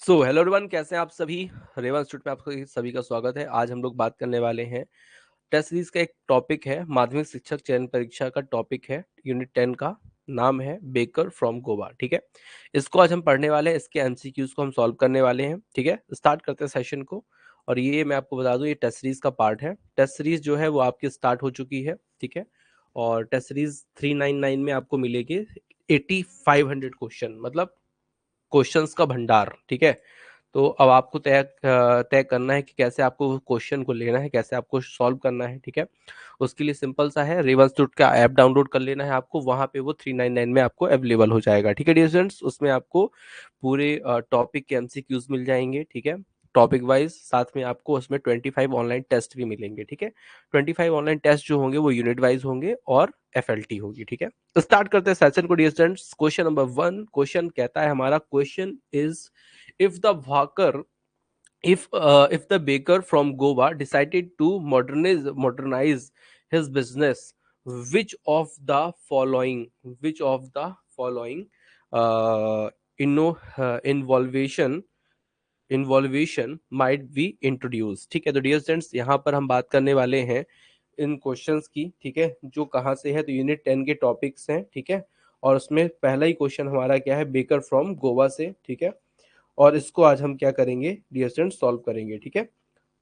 So hello everyone, कैसे हैं आप सभी। रेवन इंस्टीट्यूट में आपका सभी का स्वागत है। आज हम लोग बात करने वाले हैं टेस्ट सीरीज का एक टॉपिक है, माध्यमिक शिक्षक चयन परीक्षा का टॉपिक है, यूनिट 10 का। नाम है बेकर फ्रॉम गोवा। ठीक है, इसको आज हम पढ़ने वाले हैं, इसके एमसीक्यूज को हम सॉल्व करने वाले हैं। ठीक है, स्टार्ट करते हैं सेशन को। और ये मैं आपको बता दूं, ये टेस्ट सीरीज का पार्ट है। टेस्ट सीरीज जो है वो आपकी स्टार्ट हो चुकी है। ठीक है, और टेस्ट सीरीज 399 में आपको मिलेगी 8500 क्वेश्चन, मतलब क्वेश्चंस का भंडार। ठीक है, तो अब आपको तय करना है कि कैसे आपको क्वेश्चन को लेना है, कैसे आपको सॉल्व करना है। ठीक है, उसके लिए सिंपल सा है, रेवन इंस्टीट्यूट का ऐप डाउनलोड कर लेना है आपको। वहां पे वो 399 में आपको अवेलेबल हो जाएगा। ठीक है डियर स्टूडेंट्स, उसमें आपको पूरे टॉपिक के एमसीक्यूज मिल जाएंगे। ठीक है, टॉपिक वाइज, साथ में आपको उसमें 25 ऑनलाइन टेस्ट भी मिलेंगे। ठीक है, 25 ऑनलाइन टेस्ट जो होंगे वो यूनिट वाइज होंगे और एफएलटी होगी। ठीक है, तो स्टार्ट करते हैं सेशन को dear students. Question number 1, question कहता है हमारा, question is, if the worker if the baker from Goa decided to modernize his business, which of the following uh, innovation might be introduced। ठीक है, तो dear students यहाँ पर हम बात करने वाले हैं इन क्वेश्चंस की। ठीक है, जो कहाँ से है, तो यूनिट 10 के टॉपिक्स हैं। ठीक है, और उसमें पहला ही क्वेश्चन हमारा क्या है, बेकर फ्रॉम गोवा से। ठीक है, और इसको आज हम क्या करेंगे डियर स्टूडेंट्स, सॉल्व करेंगे। ठीक है,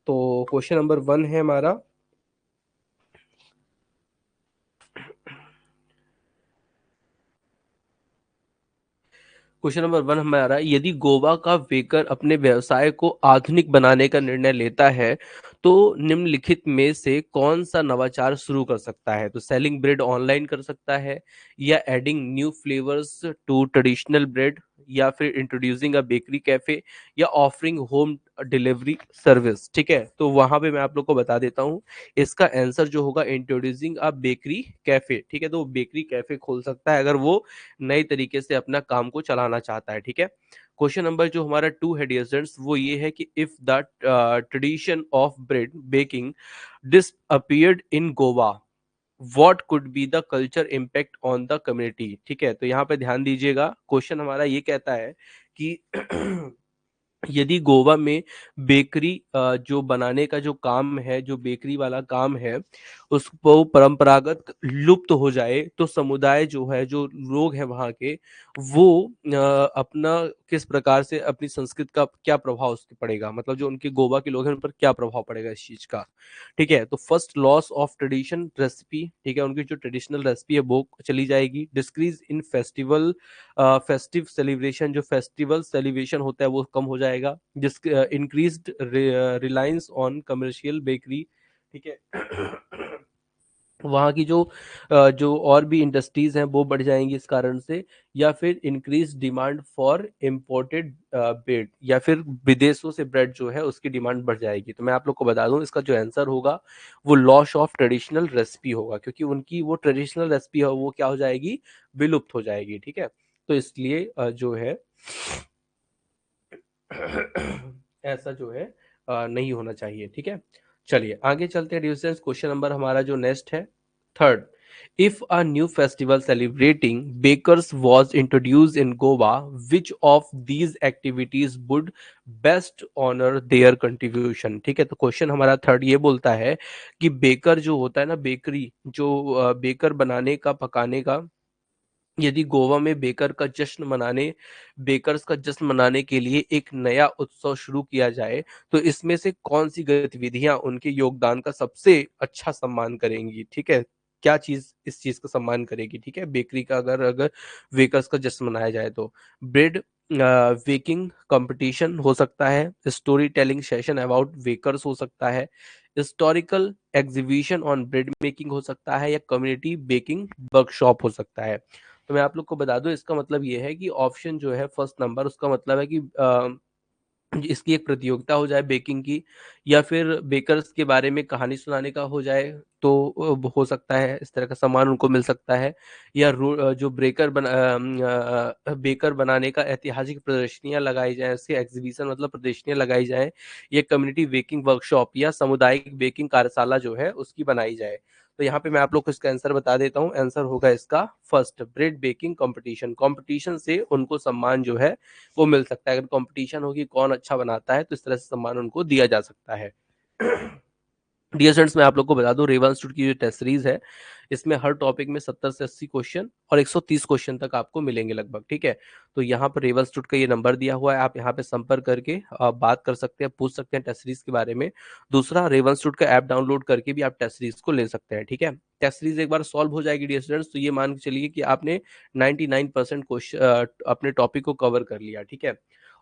तो क्वेश्चन नंबर 1 है हमारा, क्वेश्चन नंबर 1 हमारा, यदि गोवा का बेकर अपने व्यवसाय को आधुनिक बनाने का निर्णय लेता है तो निम्नलिखित में से कौन सा नवाचार शुरू कर सकता है। तो सेलिंग ब्रेड ऑनलाइन कर सकता है, या adding new flavours to traditional bread, या फिर इंट्रोड्यूसिंग अ बेकरी कैफे, या ऑफरिंग होम डिलीवरी सर्विस। ठीक है, तो वहां पे मैं आप लोग को बता देता हूँ, इसका आंसर जो होगा इंट्रोड्यूसिंग अ बेकरी कैफे। ठीक है, तो वो बेकरी कैफे खोल सकता है अगर वो नई तरीके से अपना काम को चलाना चाहता है। ठीक है, क्वेश्चन नंबर जो हमारा 2 है डियर स्टूडेंट्स, वो ये है कि if the tradition of bread baking disappeared in Goa, what could be the culture impact on the community. ठीक है, तो यहाँ पे ध्यान दीजिएगा, क्वेश्चन हमारा ये कहता है कि यदि गोवा में बेकरी जो बनाने का जो काम है, जो बेकरी वाला काम है, उसको परंपरागत लुप्त हो जाए तो समुदाय जो है, जो लोग हैं वहाँ के, वो अपना किस प्रकार से अपनी संस्कृति का क्या प्रभाव उस पर पड़ेगा, मतलब जो उनके गोवा के लोग हैं उन पर क्या प्रभाव पड़ेगा इस चीज का। ठीक है, तो first, loss of tradition recipe. ठीक है, उनकी जो ट्रेडिशनल रेसिपी है वो चली जाएगी। डिस्क्रीज इन फेस्टिव सेलिब्रेशन, जो फेस्टिवल सेलिब्रेशन होता है वो कम हो जाएगा। जिस increased reliance on commercial bakery. ठीक है, वहाँ की जो और भी इंडस्ट्रीज हैं वो बढ़ जाएंगी इस कारण से। या फिर increase demand for imported bread, या फिर विदेशों से ब्रेड जो है उसकी डिमांड बढ़ जाएगी। तो मैं आप लोग को बता दूं, इसका जो आंसर होगा वो लॉस ऑफ ट्रेडिशनल रेसिपी होगा, क्योंकि उनकी वो ट्रेडिशनल रेसिपी है वो क्या हो जाएगी, विलुप्त हो जाएगी। ठीक है, तो इसलिए जो है ऐसा जो है नहीं होना चाहिए। ठीक है, चलिए आगे चलते हैं डिविजन। क्वेश्चन नंबर हमारा जो नेक्स्ट है, third, if a new festival celebrating bakers was introduced in Goa, which of these activities would best honor their contribution। ठीक है, तो क्वेश्चन हमारा थर्ड ये बोलता है कि बेकर जो होता है ना, बेकरी जो बेकर बनाने का, पकाने का, यदि गोवा में बेकर्स का जश्न मनाने के लिए एक नया उत्सव शुरू किया जाए, तो इसमें से कौन सी गतिविधियां उनके योगदान का सबसे अच्छा सम्मान करेंगी। ठीक है, क्या चीज इस चीज का सम्मान करेगी। ठीक है, बेकरी का अगर अगर बेकर्स का जश्न मनाया जाए तो ब्रेड बेकिंग कंपटीशन हो सकता है, story telling session about bakers हो सकता है, historical exhibition on bread making हो सकता है, या कम्युनिटी बेकिंग वर्कशॉप हो सकता है। तो मैं आप लोग को बता दूं, इसका मतलब ये है कि ऑप्शन जो है फर्स्ट नंबर, उसका मतलब है कि इसकी एक प्रतियोगिता हो जाए बेकिंग की, या फिर बेकर्स के बारे में कहानी सुनाने का हो जाए, तो हो सकता है इस तरह का सामान उनको मिल सकता है, या जो बेकर बनाने का ऐतिहासिक प्रदर्शनियां लगाई जाए, इसके एग्जीबिशन मतलब प्रदर्शनियां लगाई जाए, या कम्युनिटी बेकिंग वर्कशॉप या सामुदायिक बेकिंग कार्यशाला जो है उसकी बनाई जाए। तो यहाँ पे मैं आप लोग को इसका आंसर बता देता हूँ। आंसर होगा इसका first, bread baking competition. Competition से उनको सम्मान जो है वो मिल सकता है। अगर कंपटीशन होगी कौन अच्छा बनाता है तो इस तरह से सम्मान उनको दिया जा सकता है। डियर स्टूडेंट्स, मैं आप लोग को बता दूं, रेवा इंस्टीट्यूट की जो टेस्ट सीरीज है इसमें हर टॉपिक में 70 से 80 क्वेश्चन और 130 क्वेश्चन तक आपको मिलेंगे लगभग। ठीक है, तो यहाँ पर रेवा इंस्टीट्यूट का ये नंबर दिया हुआ है, आप यहाँ पे संपर्क करके बात कर सकते हैं, पूछ सकते हैं टेस्ट सीरीज के बारे में। दूसरा, रेवा इंस्टीट्यूट का ऐप डाउनलोड करके भी आप टेस्ट सीरीज को ले सकते हैं। ठीक है, टेस्ट सीरीज एक बार सॉल्व हो जाएगी डियर स्टूडेंट्स तो ये मान के चलिए कि आपने 99% क्वेश्चन अपने टॉपिक को कवर कर लिया। ठीक है,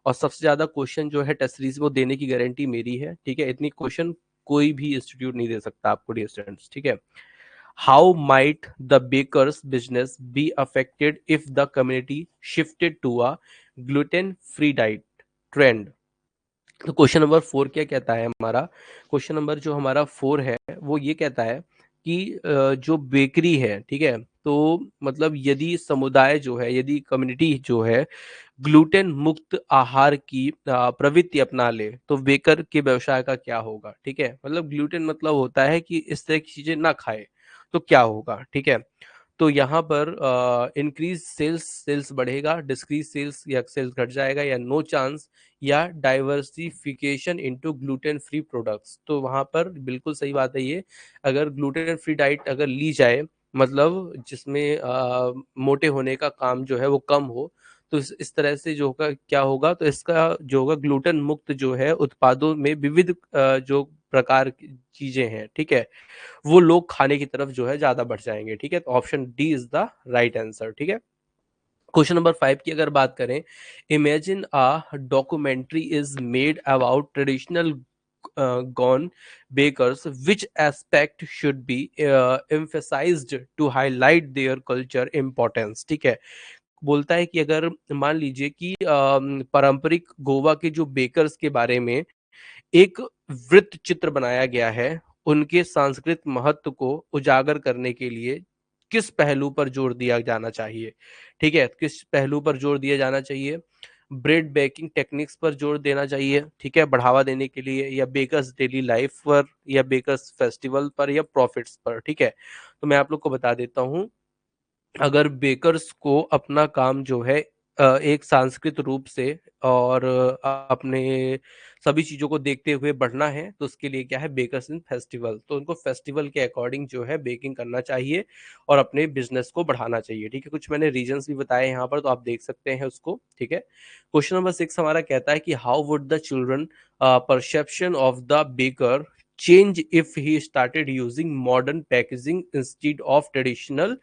और सबसे ज्यादा क्वेश्चन जो है टेस्ट सीरीज में वो देने की गारंटी मेरी है। ठीक है, इतनी क्वेश्चन कोई भी इंस्टीट्यूट नहीं दे सकता आपको डियर स्टूडेंट्स। ठीक है, how might the bakers business be affected if the community shifted to a gluten free diet trend. तो क्वेश्चन नंबर 4 क्या कहता है हमारा, क्वेश्चन नंबर जो हमारा 4 है वो ये कहता है कि जो बेकरी है, ठीक है, तो मतलब यदि समुदाय जो है, यदि कम्युनिटी जो है ग्लूटेन मुक्त आहार की प्रवृत्ति अपना ले तो बेकर के व्यवसाय का क्या होगा। ठीक है, मतलब ग्लूटेन मतलब होता है कि इस तरह की चीजें ना खाए तो क्या होगा। ठीक है, तो यहाँ पर इंक्रीज सेल्स, सेल्स बढ़ेगा, डिक्रीज सेल्स या सेल्स घट जाएगा, या नो चांस, या diversification into gluten free products. तो वहाँ पर बिल्कुल सही बात है ये, अगर ग्लूटेन फ्री डाइट अगर ली जाए, मतलब जिसमें मोटे होने का काम जो है वो कम हो, तो इस तरह से जो होगा क्या होगा, तो इसका जो होगा ग्लूटेन मुक्त जो है उत्पादों में विविध जो प्रकार की चीजें हैं, ठीक है, वो लोग खाने की तरफ जो है ज्यादा बढ़ जाएंगे। ठीक है, तो option D is the right answer. ठीक है, क्वेश्चन नंबर 5 की अगर बात करें, imagine a documentary is made about traditional Goan bakers, which aspect should be emphasized to highlight their culture importance. ठीक है, बोलता है कि अगर मान लीजिए कि पारंपरिक गोवा के जो बेकर्स के बारे में एक वृत्त चित्र बनाया गया है, उनके सांस्कृतिक महत्व को उजागर करने के लिए किस पहलू पर जोर दिया जाना चाहिए। ठीक है, किस पहलू पर जोर दिया जाना चाहिए, ब्रेड बेकिंग टेक्निक्स पर जोर देना चाहिए, ठीक है, बढ़ावा देने के लिए, या बेकर्स डेली लाइफ पर, या बेकर्स फेस्टिवल पर, या प्रॉफिट्स पर। ठीक है, तो मैं आप लोग को बता देता हूँ, अगर बेकर्स को अपना काम जो है एक सांस्कृतिक रूप से और अपने सभी चीजों को देखते हुए बढ़ना है, तो उसके लिए क्या है, बेकर्स इन फेस्टिवल, तो उनको फेस्टिवल के अकॉर्डिंग जो है बेकिंग करना चाहिए और अपने बिजनेस को बढ़ाना चाहिए। ठीक है, कुछ मैंने रीजंस भी बताए यहाँ पर, तो आप देख सकते हैं उसको। ठीक है, क्वेश्चन नंबर 6 हमारा कहता है कि how would the children perception of the baker change if he started using modern packaging instead of traditional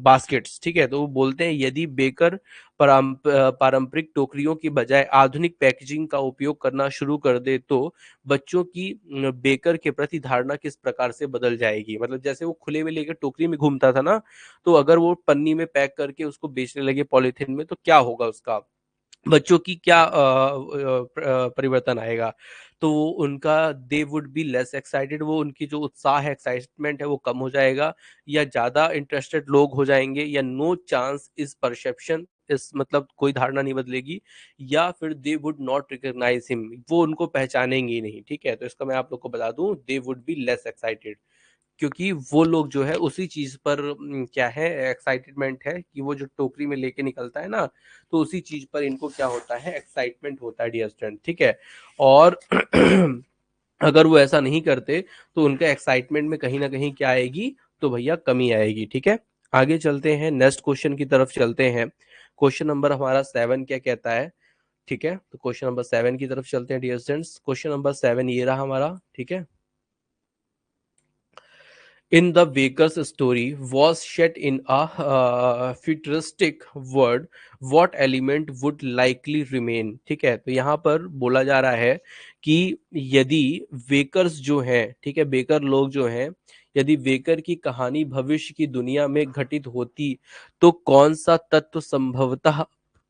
baskets. ठीक है, तो वो बोलते हैं यदि बेकर पारंपरिक टोकरियों की बजाय आधुनिक पैकेजिंग का उपयोग करना शुरू कर दे तो बच्चों की बेकर के प्रति धारणा किस प्रकार से बदल जाएगी। मतलब जैसे वो खुले में लेकर टोकरी में घूमता था ना, तो अगर वो पन्नी में पैक करके उसको बेचने लगे पॉलीथिन में, तो क्या होगा उसका, बच्चों की क्या परिवर्तन आएगा। तो उनका they would be less excited, वो उनकी जो उत्साह है, एक्साइटमेंट है, वो कम हो जाएगा, या ज्यादा इंटरेस्टेड लोग हो जाएंगे, या नो चांस इज परसेप्शन, इस मतलब कोई धारणा नहीं बदलेगी, या फिर they would not recognise him, वो उनको पहचानेंगे ही नहीं। ठीक है, तो इसका मैं आप लोग को बता दूं, they would be less excited, क्योंकि वो लोग जो है उसी चीज पर क्या है, एक्साइटमेंट है कि वो जो टोकरी में लेके निकलता है ना, तो उसी चीज पर इनको क्या होता है, एक्साइटमेंट होता है डियर स्टूडेंट। ठीक है, और अगर वो ऐसा नहीं करते तो उनके एक्साइटमेंट में कहीं ना कहीं क्या आएगी, तो भैया कमी आएगी। ठीक है, आगे चलते हैं, नेक्स्ट क्वेश्चन की तरफ चलते हैं। क्वेश्चन नंबर हमारा 7 क्या कहता है। ठीक है, तो क्वेश्चन नंबर 7 की तरफ चलते हैं डियर स्टूडेंट्स। क्वेश्चन नंबर 7 ये रहा हमारा। ठीक है, in the Baker's story was set in a futuristic world, what element would likely remain। ठीक है, तो यहाँ पर बोला जा रहा है कि यदि बेकर्स जो है, ठीक है, बेकर लोग जो हैं, यदि बेकर की कहानी भविष्य की दुनिया में घटित होती तो कौन सा तत्व संभवतः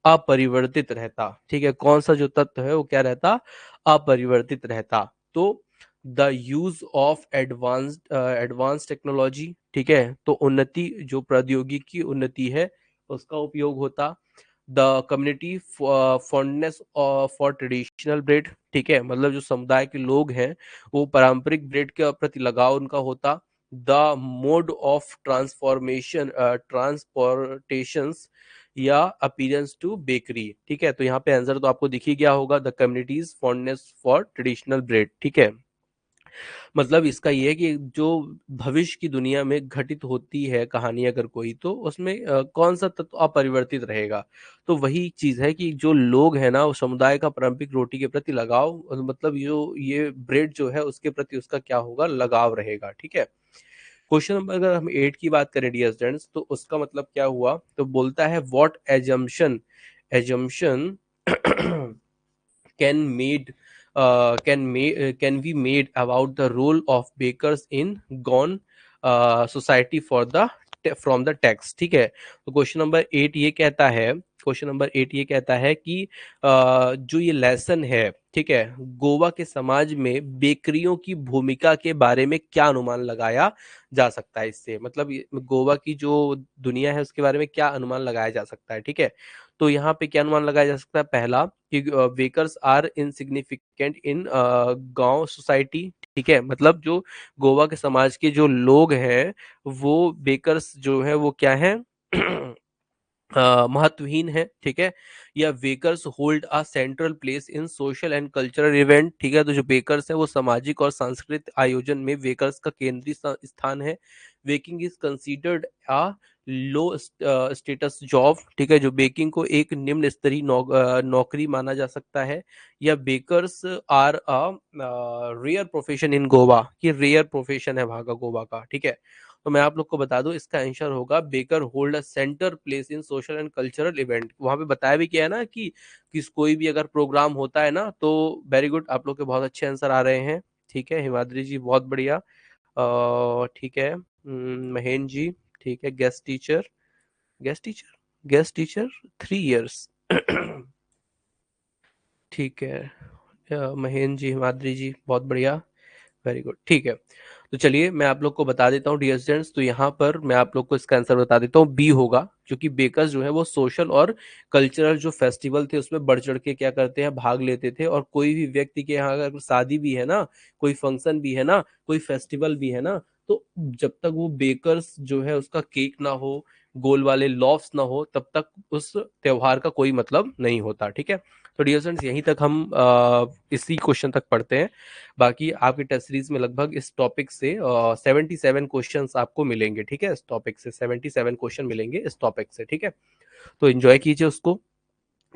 अपरिवर्तित रहता। ठीक है, कौन सा जो तत्व है वो क्या रहता, अपरिवर्तित रहता। तो the use of advance technology, ठीक है, तो उन्नति, जो प्रौद्योगिकी की उन्नति है उसका उपयोग होता। The community fondness for traditional bread, ठीक है, मतलब जो समुदाय के लोग हैं वो पारंपरिक ब्रेड के प्रति लगाव उनका होता। द मोड ऑफ ट्रांसफॉर्मेशन ट्रांसपोर्टेशंस या अपीयरेंस टू बेकरी, ठीक है, तो यहाँ पे आंसर तो आपको दिख ही गया होगा, the communities fondness for traditional bread, ठीक है। मतलब इसका ये है कि जो भविष्य की दुनिया में घटित होती है कहानी अगर कोई, तो उसमें कौन सा तत्व अपरिवर्तित रहेगा। तो वही चीज है कि जो लोग हैं ना, वो समुदाय का पारंपरिक रोटी के प्रति लगाव, मतलब ये ब्रेड जो है उसके प्रति उसका क्या होगा, लगाव रहेगा, ठीक है। क्वेश्चन नंबर अगर हम 8 की बात करें डियर स्टूडेंट्स, तो उसका मतलब क्या हुआ, तो बोलता है what assumption can made can be made about the role of bakers in gone society for the from the text, ठीक है। तो क्वेश्चन नंबर 8 ये कहता है कि जो ये लेसन है, ठीक है, गोवा के समाज में बेकरियों की भूमिका के बारे में क्या अनुमान लगाया जा सकता है, इससे मतलब गोवा की जो दुनिया है उसके बारे में क्या अनुमान लगाया जा सकता है, ठीक है। तो यहाँ पे क्या अनुमान लगाया जा सकता है, पहला कि वेकर्स आर इनसिग्निफिकेंट इन गांव सोसाइटी, ठीक है, मतलब जो गोवा के समाज के जो लोग हैं वो बेकर्स जो है वो क्या है महत्वहीन है, ठीक है। या bakers hold a central place in social and cultural event, ठीक है, तो जो बेकर्स है वो सामाजिक और सांस्कृतिक आयोजन में बेकर्स का केंद्रीय स्थान है। Baking is considered a low status job, ठीक है, जो बेकिंग को एक निम्न स्तरीय नौकरी माना जा सकता है। या bakers are a rare profession in Goa, ये रेयर प्रोफेशन है वहां का गोवा का, ठीक है। तो मैं आप लोग को बता दूं इसका आंसर होगा baker hold a centre place in social and cultural event. वहां पे बताया भी क्या है ना कि किस कोई भी अगर प्रोग्राम होता है ना, तो वेरी गुड, आप लोग के बहुत अच्छे आंसर आ रहे हैं, ठीक है, हिमाद्री जी बहुत बढ़िया। ठीक है, महेंद्र जी, ठीक है, guest teacher guest teacher 3 years ठीक है, महेंद्र जी, हिमाद्री जी बहुत बढ़िया, वेरी गुड, ठीक है। तो चलिए मैं आप लोग को बता देता हूँ डियर स्टूडेंट्स, तो यहाँ पर मैं आप लोग को इसका आंसर बता देता हूँ, बी होगा, क्योंकि बेकर्स जो है वो सोशल और कल्चरल जो फेस्टिवल थे उसमें बढ़ चढ़ के क्या करते हैं, भाग लेते थे। और कोई भी व्यक्ति के यहाँ अगर शादी भी है ना, कोई फंक्शन भी है ना, कोई फेस्टिवल भी है ना, तो जब तक वो बेकर्स जो है उसका केक ना हो, गोल वाले लॉफ्स ना हो, तब तक उस त्योहार का कोई मतलब नहीं होता, ठीक है। तो डियर स्टूडेंट्स यहीं तक हम इसी क्वेश्चन तक पढ़ते हैं। बाकी आपकी टेस्ट सीरीज में लगभग इस टॉपिक से 77 क्वेश्चन आपको मिलेंगे, ठीक है, इस टॉपिक से 77 क्वेश्चन मिलेंगे इस टॉपिक से, ठीक है। तो एंजॉय कीजिए उसको,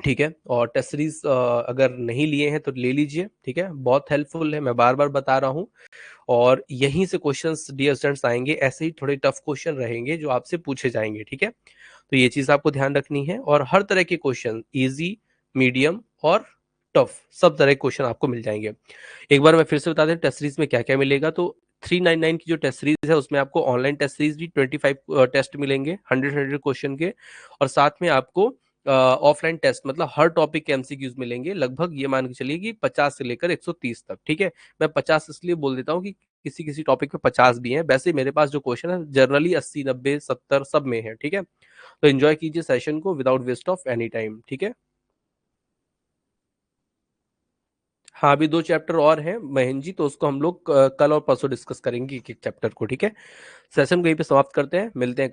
ठीक है। और टेस्ट सीरीज अगर नहीं लिए हैं तो ले लीजिए, ठीक है, बहुत हेल्पफुल है, मैं बार बार बता रहा हूँ। और यहीं से क्वेश्चंस डियर स्टूडेंट्स आएंगे, ऐसे ही थोड़े टफ क्वेश्चन रहेंगे जो आपसे पूछे जाएंगे, ठीक है। तो ये चीज आपको ध्यान रखनी है, और हर तरह के क्वेश्चन इजी, मीडियम और टफ, सब तरह के क्वेश्चन आपको मिल जाएंगे। एक बार मैं फिर से बता दें टेस्ट सीरीज में क्या क्या मिलेगा। तो 399 की जो टेस्ट सीरीज है उसमें आपको ऑनलाइन टेस्ट सीरीज भी 25 टेस्ट मिलेंगे 100 क्वेश्चन के, और साथ में आपको ऑफलाइन टेस्ट मतलब हर टॉपिक के एमसीक्यूज मिलेंगे, लगभग ये मान के चलिए कि 50 से लेकर 130 तक, ठीक है। मैं 50 इसलिए बोल देता हूँ कि किसी किसी टॉपिक पे 50 भी हैं, वैसे मेरे पास जो क्वेश्चन है जनरली 80 90 70 सब में है, ठीक है। तो एंजॉय कीजिए सेशन को without waste of any time, ठीक है। हाँ, अभी 2 चैप्टर और हैं महेंद्र जी, तो उसको हम लोग कल और परसों डिस्कस करेंगे एक एक चैप्टर को, ठीक है। सेशन को यहीं पे समाप्त करते हैं, मिलते हैं